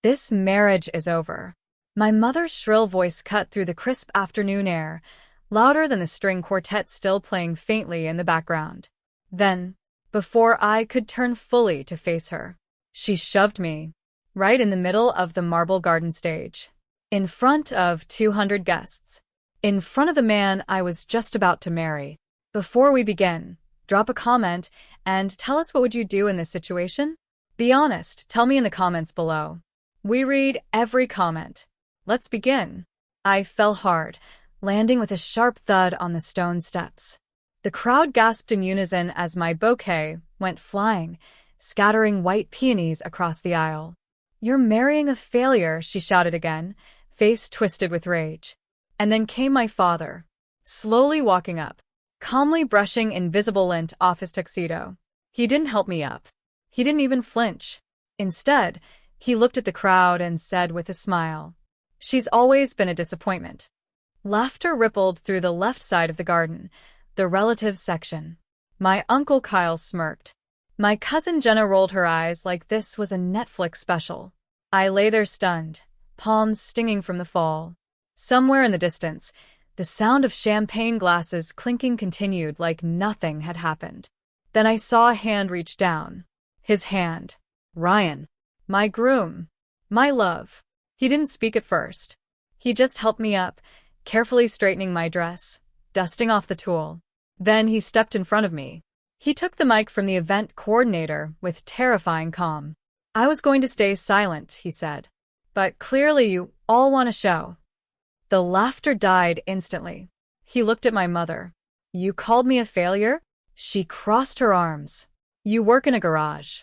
This marriage is over. My mother's shrill voice cut through the crisp afternoon air, louder than the string quartet still playing faintly in the background. Then, before I could turn fully to face her, she shoved me, right in the middle of the marble garden stage, in front of 200 guests, in front of the man I was just about to marry. Before we begin, drop a comment and tell us what would you do in this situation? Be honest, tell me in the comments below. We read every comment. Let's begin. I fell hard, landing with a sharp thud on the stone steps. The crowd gasped in unison as my bouquet went flying, scattering white peonies across the aisle. "You're marrying a failure," she shouted again, face twisted with rage. And then came my father, slowly walking up, calmly brushing invisible lint off his tuxedo. He didn't help me up. He didn't even flinch. Instead, he looked at the crowd and said with a smile, "She's always been a disappointment." Laughter rippled through the left side of the garden, the relatives section. My Uncle Kyle smirked. My cousin Jenna rolled her eyes like this was a Netflix special. I lay there stunned, palms stinging from the fall. Somewhere in the distance, the sound of champagne glasses clinking continued like nothing had happened. Then I saw a hand reach down. His hand. Ryan. My groom. My love. He didn't speak at first. He just helped me up, carefully straightening my dress, dusting off the tulle. Then he stepped in front of me. He took the mic from the event coordinator with terrifying calm. "I was going to stay silent," he said. "But clearly you all want a show." The laughter died instantly. He looked at my mother. "You called me a failure?" She crossed her arms. "You work in a garage."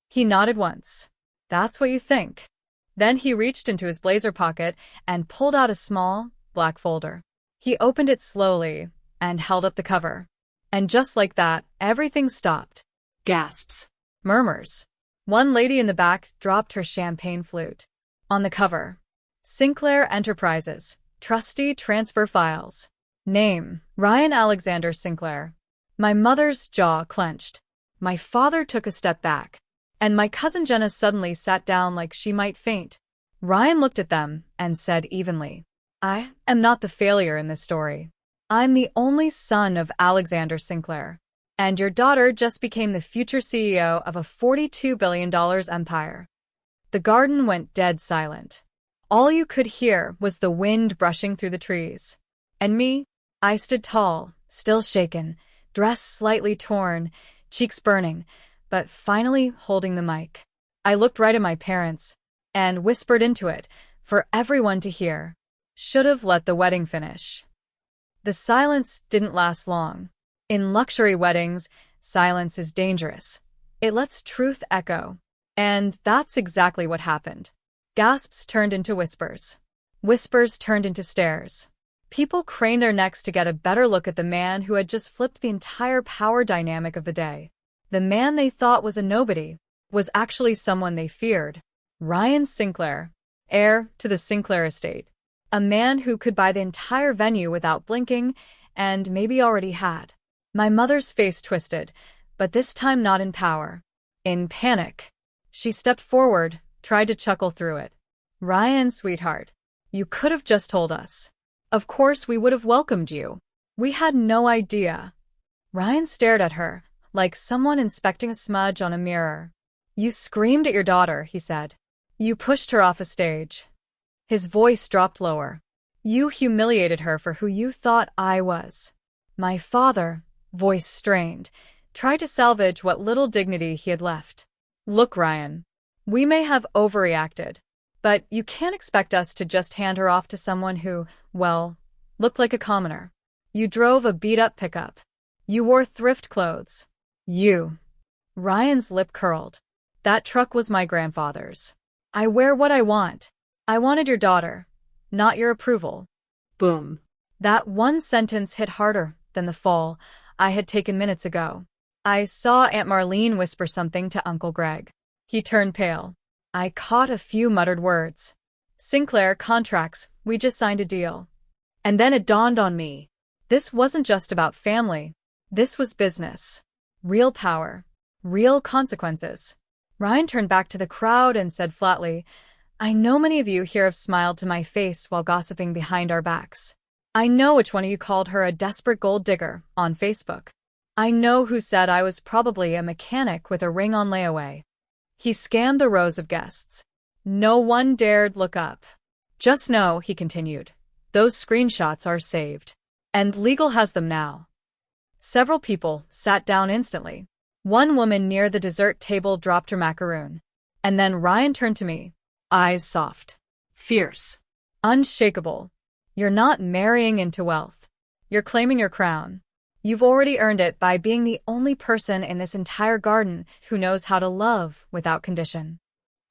He nodded once. "That's what you think." Then he reached into his blazer pocket and pulled out a small, black folder. He opened it slowly and held up the cover. And just like that, everything stopped. Gasps. Murmurs. One lady in the back dropped her champagne flute. On the cover, Sinclair Enterprises, Trustee Transfer Files. Name, Ryan Alexander Sinclair. My mother's jaw clenched. My father took a step back. And my cousin Jenna suddenly sat down like she might faint. Ryan looked at them and said evenly, "I am not the failure in this story. I'm the only son of Alexander Sinclair. And your daughter just became the future CEO of a $42 billion empire." The garden went dead silent. All you could hear was the wind brushing through the trees. And me? I stood tall, still shaken, dress slightly torn, cheeks burning, but finally holding the mic. I looked right at my parents and whispered into it for everyone to hear. "Should have let the wedding finish." The silence didn't last long. In luxury weddings, silence is dangerous. It lets truth echo. And that's exactly what happened. Gasps turned into whispers. Whispers turned into stares. People craned their necks to get a better look at the man who had just flipped the entire power dynamic of the day. The man they thought was a nobody was actually someone they feared. Ryan Sinclair, heir to the Sinclair estate. A man who could buy the entire venue without blinking, and maybe already had. My mother's face twisted, but this time not in power. In panic. She stepped forward, tried to chuckle through it. "Ryan, sweetheart, you could have just told us. Of course we would have welcomed you. We had no idea." Ryan stared at her, like someone inspecting a smudge on a mirror. "You screamed at your daughter," he said. "You pushed her off a stage." His voice dropped lower. "You humiliated her for who you thought I was." My father, voice strained, tried to salvage what little dignity he had left. "Look, Ryan, we may have overreacted, but you can't expect us to just hand her off to someone who, well, looked like a commoner. You drove a beat-up pickup. You wore thrift clothes. You." Ryan's lip curled. "That truck was my grandfather's. I wear what I want. I wanted your daughter, not your approval." Boom. That one sentence hit harder than the fall I had taken minutes ago. I saw Aunt Marlene whisper something to Uncle Greg. He turned pale. I caught a few muttered words. "Sinclair contracts, we just signed a deal." And then it dawned on me. This wasn't just about family. This was business. Real power. Real consequences. Ryan turned back to the crowd and said flatly, I know many of you here have smiled to my face while gossiping behind our backs. I know which one of you called her a desperate gold digger on Facebook. I know who said I was probably a mechanic with a ring on layaway. He scanned the rows of guests. No one dared look up. Just know, he continued, those screenshots are saved. And legal has them now. Several people sat down instantly. One woman near the dessert table dropped her macaroon. And then Ryan turned to me, eyes soft, fierce, unshakable. You're not marrying into wealth. You're claiming your crown. You've already earned it by being the only person in this entire garden who knows how to love without condition.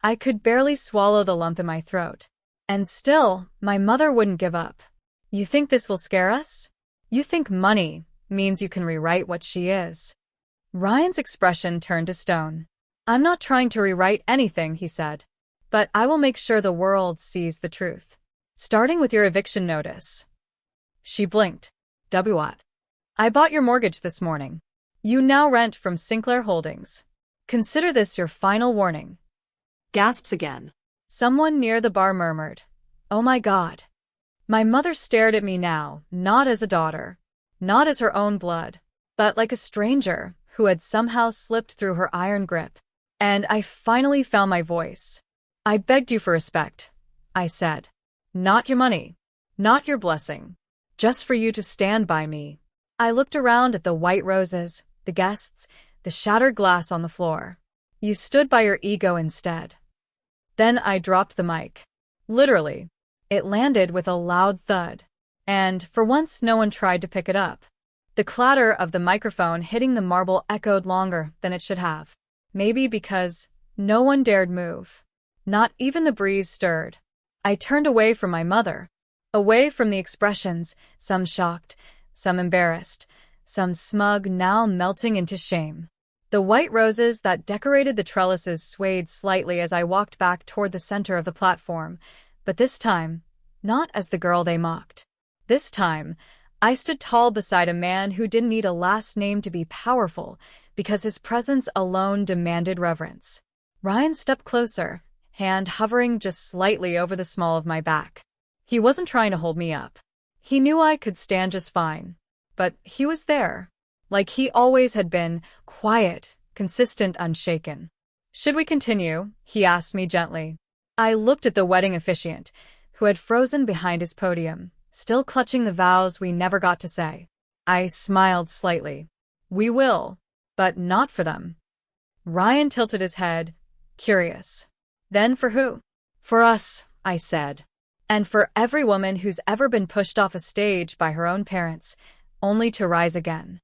I could barely swallow the lump in my throat. And still, my mother wouldn't give up. You think this will scare us? You think money means you can rewrite what she is? Ryan's expression turned to stone. I'm not trying to rewrite anything, he said. But I will make sure the world sees the truth. Starting with your eviction notice. She blinked. What? I bought your mortgage this morning. You now rent from Sinclair Holdings. Consider this your final warning. Gasps again. Someone near the bar murmured, Oh my God. My mother stared at me now, not as a daughter, not as her own blood, but like a stranger who had somehow slipped through her iron grip. And I finally found my voice. I begged you for respect, I said. Not your money, not your blessing, just for you to stand by me. I looked around at the white roses, the guests, the shattered glass on the floor. You stood by your ego instead. Then I dropped the mic. Literally. It landed with a loud thud. And, for once, no one tried to pick it up. The clatter of the microphone hitting the marble echoed longer than it should have. Maybe because no one dared move. Not even the breeze stirred. I turned away from my mother. Away from the expressions, some shocked, some embarrassed, some smug, now melting into shame. The white roses that decorated the trellises swayed slightly as I walked back toward the center of the platform, but this time, not as the girl they mocked. This time, I stood tall beside a man who didn't need a last name to be powerful, because his presence alone demanded reverence. Ryan stepped closer, hand hovering just slightly over the small of my back. He wasn't trying to hold me up. He knew I could stand just fine. But he was there, like he always had been, quiet, consistent, unshaken. Should we continue? He asked me gently. I looked at the wedding officiant, who had frozen behind his podium, still clutching the vows we never got to say. I smiled slightly. We will, but not for them. Ryan tilted his head, curious. Then for who? For us, I said. And for every woman who's ever been pushed off a stage by her own parents, only to rise again.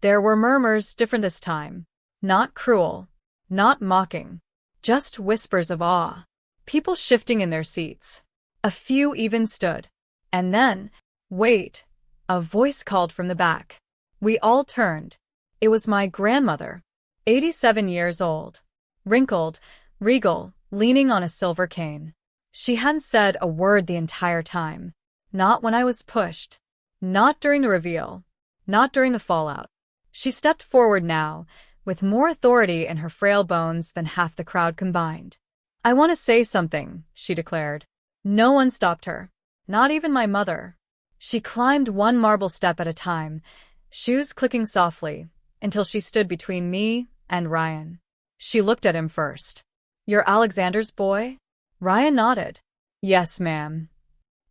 There were murmurs different this time. Not cruel, not mocking, just whispers of awe. People shifting in their seats. A few even stood. And then, wait, a voice called from the back. We all turned. It was my grandmother, 87 years old, wrinkled, regal, leaning on a silver cane. She hadn't said a word the entire time. Not when I was pushed. Not during the reveal. Not during the fallout. She stepped forward now, with more authority in her frail bones than half the crowd combined. I want to say something, she declared. No one stopped her. Not even my mother. She climbed one marble step at a time, shoes clicking softly, until she stood between me and Ryan. She looked at him first. You're Alexander's boy? Ryan nodded. Yes, ma'am.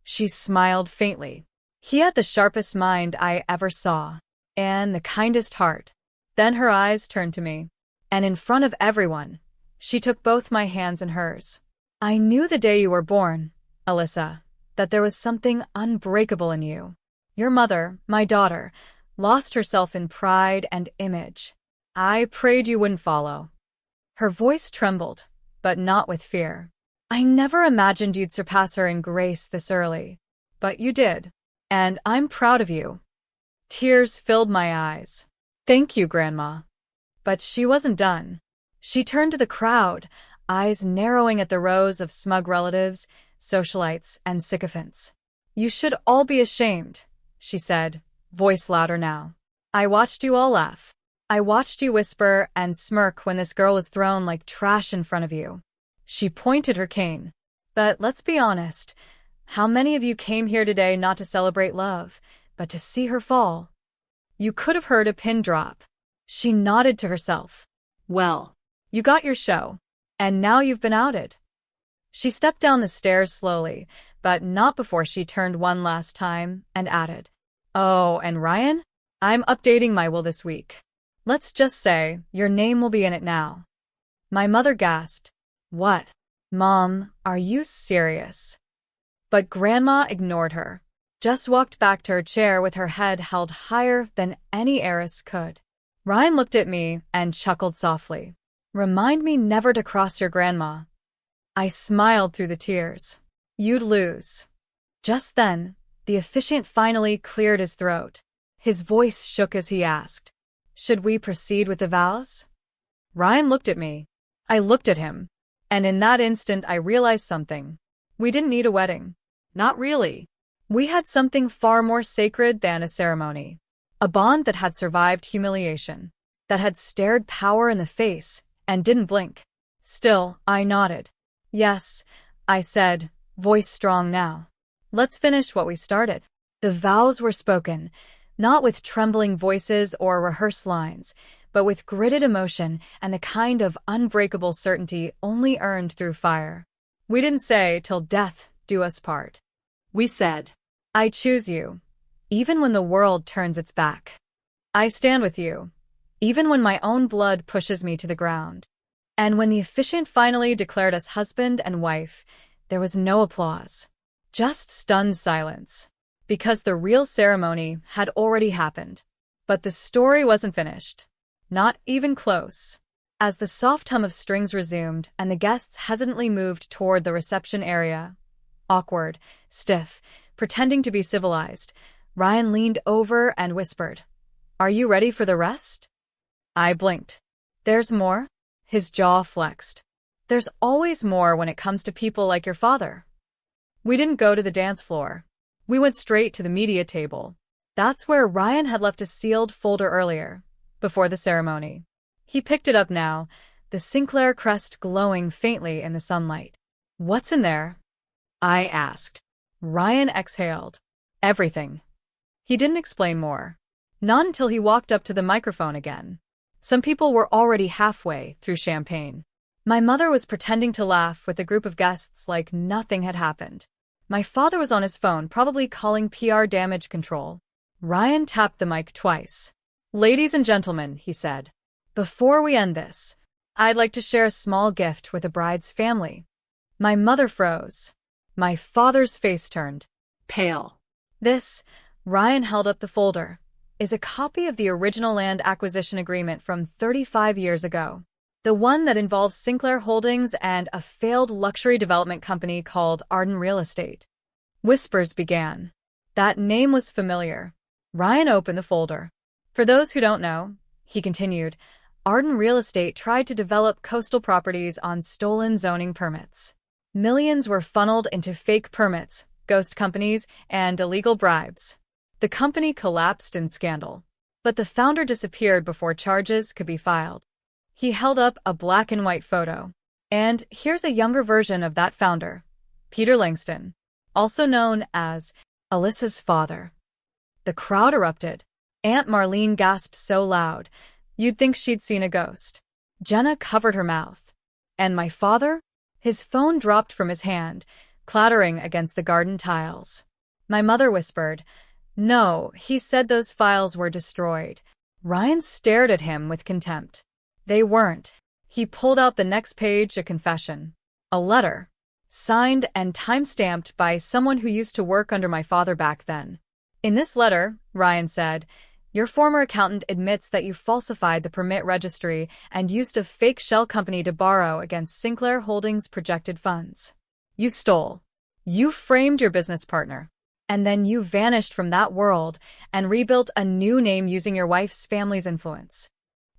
She smiled faintly. He had the sharpest mind I ever saw, and the kindest heart. Then her eyes turned to me, and in front of everyone, she took both my hands in hers. I knew the day you were born, Alyssa, that there was something unbreakable in you. Your mother, my daughter, lost herself in pride and image. I prayed you wouldn't follow. Her voice trembled, but not with fear. I never imagined you'd surpass her in grace this early. But you did. And I'm proud of you. Tears filled my eyes. Thank you, Grandma. But she wasn't done. She turned to the crowd, eyes narrowing at the rows of smug relatives, socialites, and sycophants. You should all be ashamed, she said, voice louder now. I watched you all laugh. I watched you whisper and smirk when this girl was thrown like trash in front of you. She pointed her cane. But let's be honest. How many of you came here today not to celebrate love, but to see her fall? You could have heard a pin drop. She nodded to herself. Well, you got your show. And now you've been outed. She stepped down the stairs slowly, but not before she turned one last time and added, "Oh, and Ryan? I'm updating my will this week. Let's just say your name will be in it now." My mother gasped. What? Mom, are you serious? But Grandma ignored her, just walked back to her chair with her head held higher than any heiress could. Ryan looked at me and chuckled softly. Remind me never to cross your grandma. I smiled through the tears. You'd lose. Just then, the officiant finally cleared his throat. His voice shook as he asked, "Should we proceed with the vows?" Ryan looked at me. I looked at him. And in that instant I realized something. We didn't need a wedding. Not really. We had something far more sacred than a ceremony. A bond that had survived humiliation. That had stared power in the face and didn't blink. Still, I nodded. Yes, I said, voice strong now. Let's finish what we started. The vows were spoken, not with trembling voices or rehearsed lines, but with gritted emotion and the kind of unbreakable certainty only earned through fire. We didn't say, "Till death do us part." We said, "I choose you, even when the world turns its back. I stand with you, even when my own blood pushes me to the ground." And when the officiant finally declared us husband and wife, there was no applause, just stunned silence, because the real ceremony had already happened. But the story wasn't finished. Not even close. As the soft hum of strings resumed and the guests hesitantly moved toward the reception area, awkward, stiff, pretending to be civilized, Ryan leaned over and whispered, "Are you ready for the rest?" I blinked. There's more? His jaw flexed. There's always more when it comes to people like your father. We didn't go to the dance floor. We went straight to the media table. That's where Ryan had left a sealed folder earlier, before the ceremony. He picked it up now, the Sinclair crest glowing faintly in the sunlight. What's in there? I asked. Ryan exhaled. Everything. He didn't explain more. Not until he walked up to the microphone again. Some people were already halfway through champagne. My mother was pretending to laugh with a group of guests like nothing had happened. My father was on his phone, probably calling PR damage control. Ryan tapped the mic twice. "Ladies and gentlemen," he said, "before we end this, I'd like to share a small gift with the bride's family." My mother froze. My father's face turned pale. This, Ryan held up the folder, is a copy of the original land acquisition agreement from 35 years ago. The one that involves Sinclair Holdings and a failed luxury development company called Arden Real Estate. Whispers began. That name was familiar. Ryan opened the folder. For those who don't know, he continued, Arden Real Estate tried to develop coastal properties on stolen zoning permits. Millions were funneled into fake permits, ghost companies, and illegal bribes. The company collapsed in scandal, but the founder disappeared before charges could be filed. He held up a black and white photo. And here's a younger version of that founder, Peter Langston, also known as Alyssa's father. The crowd erupted. Aunt Marlene gasped so loud, you'd think she'd seen a ghost. Jenna covered her mouth. And my father? His phone dropped from his hand, clattering against the garden tiles. My mother whispered, "No, he said those files were destroyed." Ryan stared at him with contempt. They weren't. He pulled out the next page, a confession. A letter. Signed and time-stamped by someone who used to work under my father back then. In this letter, Ryan said, your former accountant admits that you falsified the permit registry and used a fake shell company to borrow against Sinclair Holdings' projected funds. You stole. You framed your business partner. And then you vanished from that world and rebuilt a new name using your wife's family's influence.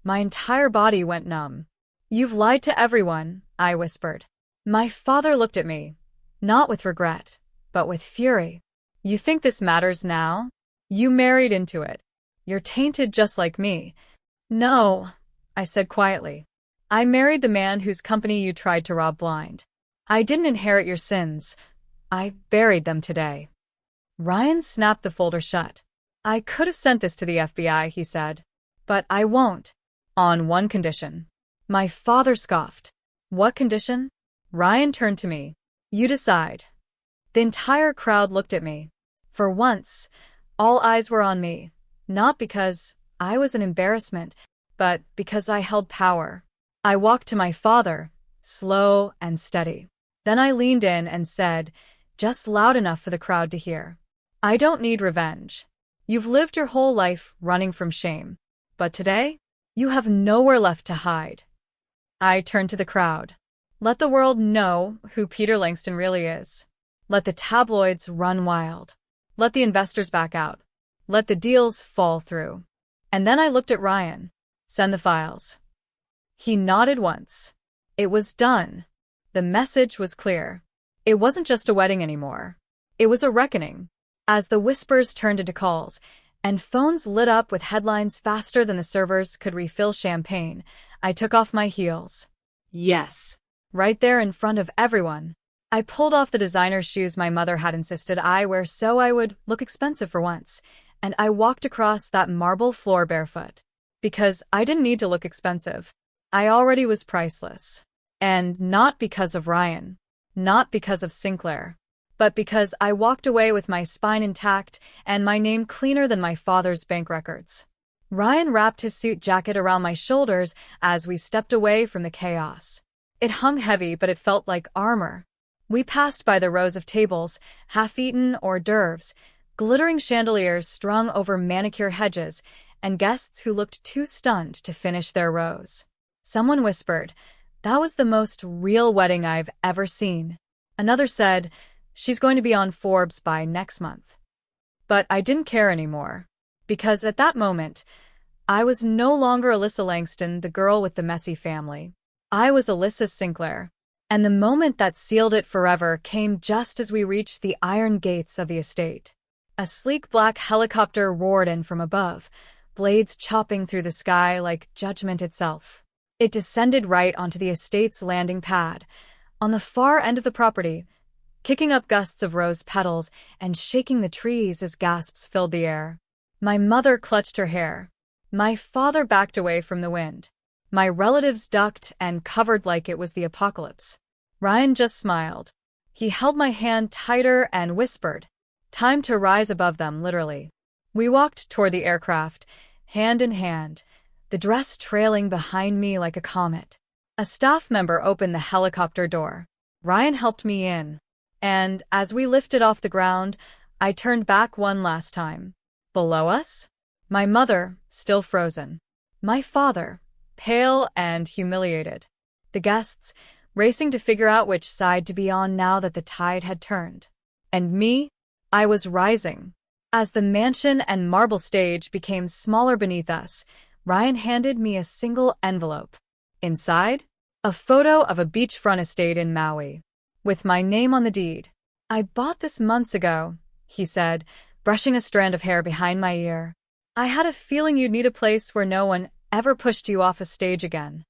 My entire body went numb. You've lied to everyone, I whispered. My father looked at me, not with regret, but with fury. You think this matters now? You married into it. You're tainted just like me. No, I said quietly. I married the man whose company you tried to rob blind. I didn't inherit your sins. I buried them today. Ryan snapped the folder shut. I could have sent this to the FBI, he said. But I won't. On one condition. My father scoffed. What condition? Ryan turned to me. You decide. The entire crowd looked at me. For once, all eyes were on me. Not because I was an embarrassment, but because I held power. I walked to my father, slow and steady. Then I leaned in and said, just loud enough for the crowd to hear, I don't need revenge. You've lived your whole life running from shame. But today, you have nowhere left to hide. I turned to the crowd. Let the world know who Peter Langston really is. Let the tabloids run wild. Let the investors back out. Let the deals fall through. And then I looked at Ryan. Send the files. He nodded once. It was done. The message was clear. It wasn't just a wedding anymore. It was a reckoning. As the whispers turned into calls, and phones lit up with headlines faster than the servers could refill champagne, I took off my heels. Yes. Right there in front of everyone. I pulled off the designer shoes my mother had insisted I wear so I would look expensive for once, and I walked across that marble floor barefoot. Because I didn't need to look expensive. I already was priceless. And not because of Ryan. Not because of Sinclair. But because I walked away with my spine intact and my name cleaner than my father's bank records. Ryan wrapped his suit jacket around my shoulders as we stepped away from the chaos. It hung heavy, but it felt like armor. We passed by the rows of tables, half-eaten hors d'oeuvres, glittering chandeliers strung over manicure hedges, and guests who looked too stunned to finish their rows. Someone whispered, that was the most real wedding I've ever seen. Another said, she's going to be on Forbes by next month. But I didn't care anymore. Because at that moment, I was no longer Alyssa Langston, the girl with the messy family. I was Alyssa Sinclair. And the moment that sealed it forever came just as we reached the iron gates of the estate. A sleek black helicopter roared in from above, blades chopping through the sky like judgment itself. It descended right onto the estate's landing pad, on the far end of the property, kicking up gusts of rose petals and shaking the trees as gasps filled the air. My mother clutched her hair. My father backed away from the wind. My relatives ducked and covered like it was the apocalypse. Ryan just smiled. He held my hand tighter and whispered, time to rise above them, literally. We walked toward the aircraft, hand in hand, the dress trailing behind me like a comet. A staff member opened the helicopter door. Ryan helped me in. And as we lifted off the ground, I turned back one last time. Below us? My mother, still frozen. My father, pale and humiliated. The guests, racing to figure out which side to be on now that the tide had turned. And me? I was rising. As the mansion and marble stage became smaller beneath us, Ryan handed me a single envelope. Inside, a photo of a beachfront estate in Maui, with my name on the deed. I bought this months ago, he said, brushing a strand of hair behind my ear. I had a feeling you'd need a place where no one ever pushed you off a stage again.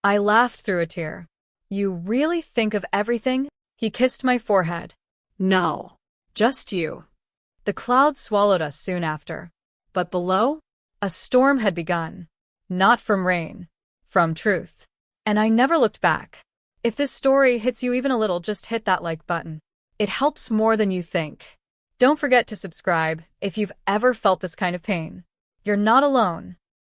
I laughed through a tear. You really think of everything? He kissed my forehead. No, just you. The clouds swallowed us soon after. But below, a storm had begun. Not from rain, from truth. And I never looked back. If this story hits you even a little, just hit that like button. It helps more than you think. Don't forget to subscribe if you've ever felt this kind of pain. You're not alone.